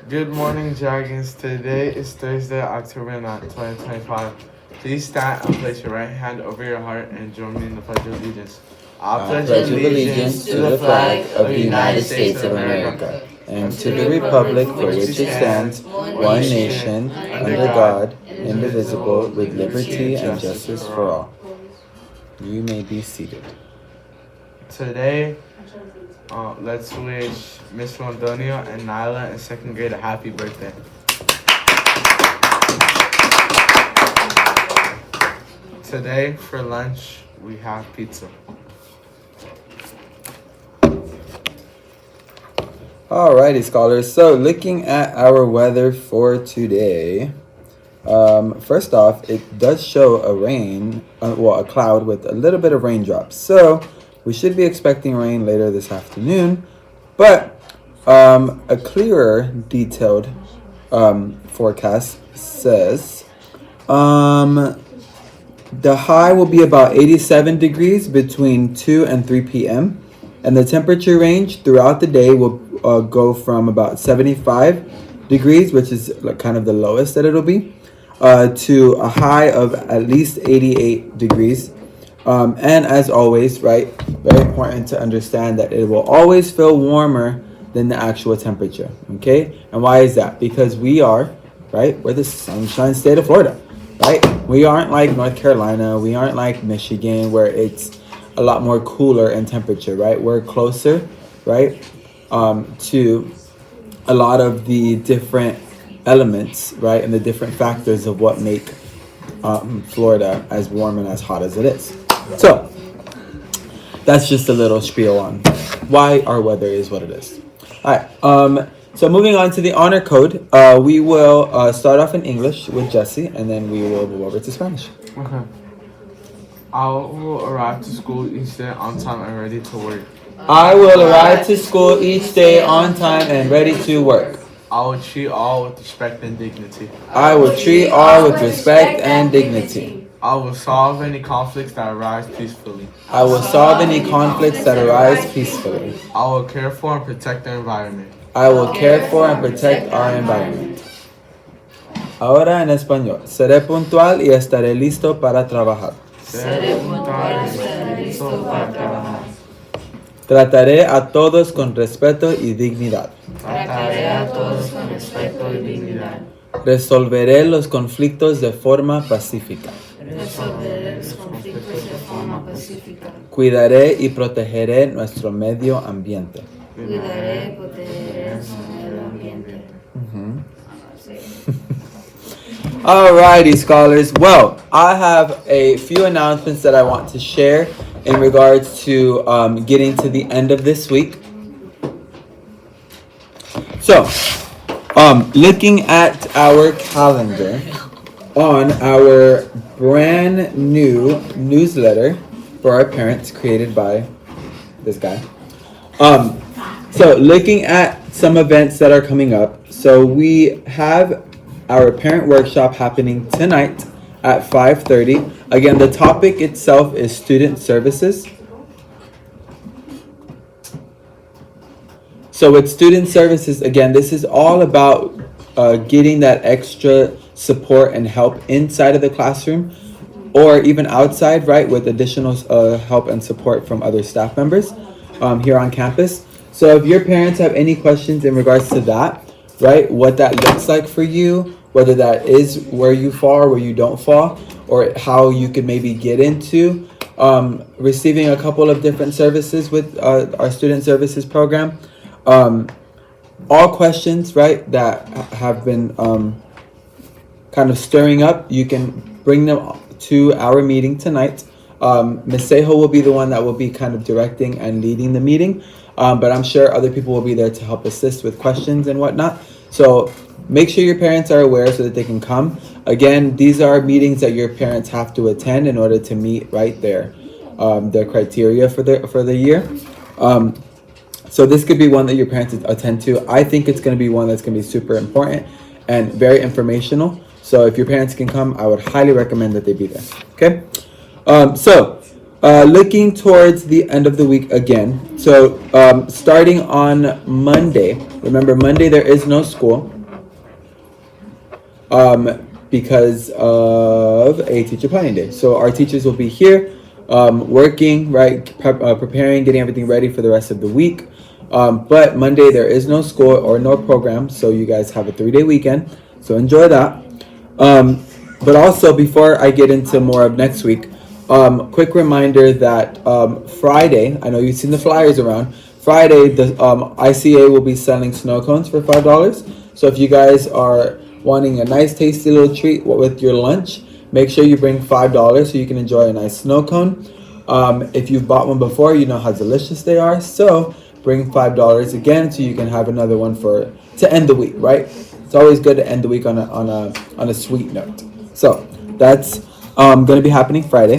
Good morning, Dragons. Today is Thursday, October 9th, 2025. Please stand and place your right hand over your heart and join me in the Pledge of Allegiance. I pledge Allegiance to the flag of the United States of America and to the republic for which it stands, one nation, under God, indivisible, with liberty and justice for all. You may be seated. Today, let's wish Miss Rondonia and Nyla in second grade a happy birthday. Today, for lunch, we have pizza. Alrighty, scholars. So, looking at our weather for today, first off, it does show a cloud with a little bit of raindrops. So, we should be expecting rain later this afternoon, but a clearer, detailed forecast says the high will be about 87 degrees between 2 and 3 p.m. And the temperature range throughout the day will go from about 75 degrees, which is kind of the lowest that it'll be, to a high of at least 88 degrees. And as always, right, very important to understand that it will always feel warmer than the actual temperature, okay? And why is that? Because we're the sunshine state of Florida, right? We aren't like North Carolina, we aren't like Michigan, where it's a lot more cooler in temperature, right? We're closer, right, to a lot of the different elements, right, and the different factors of what make Florida as warm and as hot as it is. So that's just a little spiel on why our weather is what it is. All right. So moving on to the honor code, we will start off in English with Jesse, and then we will move over to Spanish. Okay. I will arrive to school each day on time and ready to work. I will arrive to school each day on time and ready to work. I will treat all with respect and dignity. I will treat all with respect and dignity. I will solve any conflicts that arise peacefully. I will solve any conflicts that arise peacefully. I will care for and protect the environment. I will care for and protect our environment. Ahora en español. Seré puntual y estaré listo para trabajar. Seré puntual y estaré listo para trabajar. Trataré a todos con respeto y dignidad. Trataré a todos con respeto y dignidad. Resolveré los conflictos de forma pacífica. Resolveré los conflictos de forma pacífica. Cuidaré y protegeré nuestro medio ambiente. Cuidaré y protegeré nuestro medio ambiente. Alrighty, scholars. Well, I have a few announcements that I want to share in regards to getting to the end of this week. So, looking at our calendar on our brand new newsletter for our parents created by this guy. So looking at some events that are coming up. So we have our parent workshop happening tonight at 5:30. Again, the topic itself is student services. So with student services, again, this is all about getting that extra support and help inside of the classroom or even outside, right, with additional help and support from other staff members here on campus. So if your parents have any questions in regards to that, right, what that looks like for you, whether that is where you fall or where you don't fall, or how you could maybe get into receiving a couple of different services with our student services program. All questions, right, that have been kind of stirring up, you can bring them to our meeting tonight. Ms. Sejo will be the one that will be kind of directing and leading the meeting, but I'm sure other people will be there to help assist with questions and whatnot. So make sure your parents are aware so that they can come. Again, these are meetings that your parents have to attend in order to meet right their criteria for the year. So this could be one that your parents attend to. I think it's going to be one that's going to be super important and very informational. So if your parents can come, I would highly recommend that they be there. Okay. So looking towards the end of the week again. So starting on Monday, remember Monday there is no school. because of a teacher planning day. So our teachers will be here, working, right, preparing, getting everything ready for the rest of the week. But Monday there is no school or no program, so you guys have a 3-day weekend. So enjoy that. But also, before I get into more of next week, quick reminder that Friday, I know you've seen the flyers around. Friday, the ICA will be selling snow cones for $5. So if you guys are wanting a nice, tasty little treat with your lunch, make sure you bring $5 so you can enjoy a nice snow cone. If you've bought one before, you know how delicious they are. So bring $5 again so you can have another one to end the week, right? It's always good to end the week on a sweet note. So that's going to be happening Friday.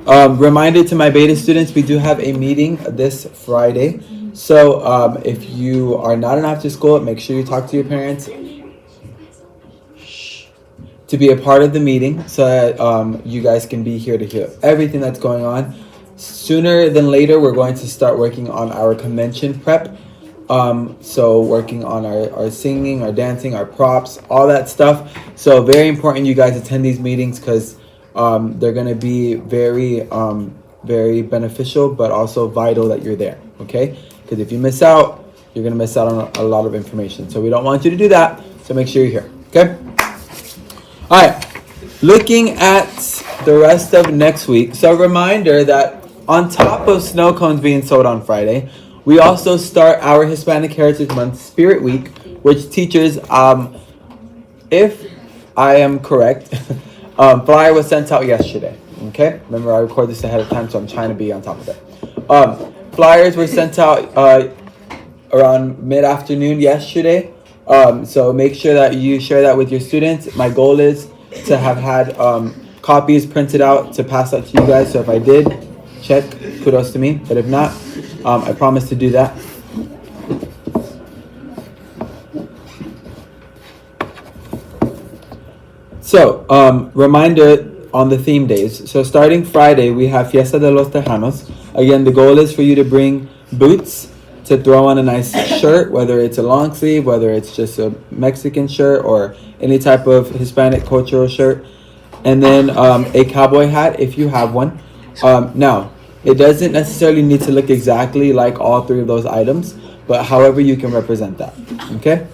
Reminder to my beta students, we do have a meeting this Friday. So if you are not in after school, make sure you talk to your parents to be a part of the meeting so that you guys can be here to hear everything that's going on. Sooner than later, we're going to start working on our convention prep. So working on our singing, our dancing, our props, all that stuff. So very important you guys attend these meetings because they're going to be very, very beneficial, but also vital that you're there, okay? Because if you miss out, you're going to miss out on a lot of information. So we don't want you to do that, so make sure you're here, okay? All right, looking at the rest of next week. So a reminder that on top of snow cones being sold on Friday, we also start our Hispanic Heritage Month Spirit Week, which teachers, if I am correct, flyer was sent out yesterday. Okay, remember I record this ahead of time, so I'm trying to be on top of it. Flyers were sent out around mid-afternoon yesterday. So make sure that you share that with your students. My goal is to have had copies printed out to pass out to you guys. So if I did, check, kudos to me. But if not, I promise to do that. So, reminder on the theme days. So starting Friday, we have Fiesta de los Tejanos. Again, the goal is for you to bring boots to throw on a nice shirt, whether it's a long sleeve, whether it's just a Mexican shirt or any type of Hispanic cultural shirt. And then a cowboy hat if you have one. Now, it doesn't necessarily need to look exactly like all three of those items, but however you can represent that, okay?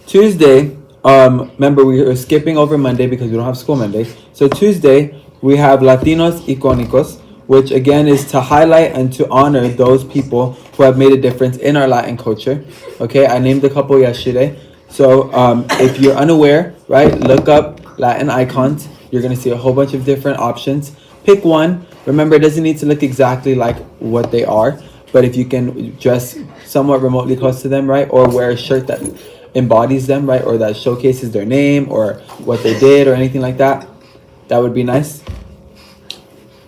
Tuesday, remember we are skipping over Monday because we don't have school Monday. So Tuesday, we have Latinos Icónicos, which again is to highlight and to honor those people who have made a difference in our Latin culture. Okay, I named a couple yesterday. So if you're unaware, right, look up Latin icons. You're going to see a whole bunch of different options. Pick one. Remember, it doesn't need to look exactly like what they are, but if you can dress somewhat remotely close to them, right, or wear a shirt that embodies them, right, or that showcases their name or what they did or anything like that, that would be nice.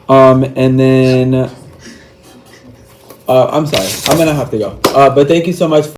And then I'm sorry, I'm gonna have to go, but thank you so much.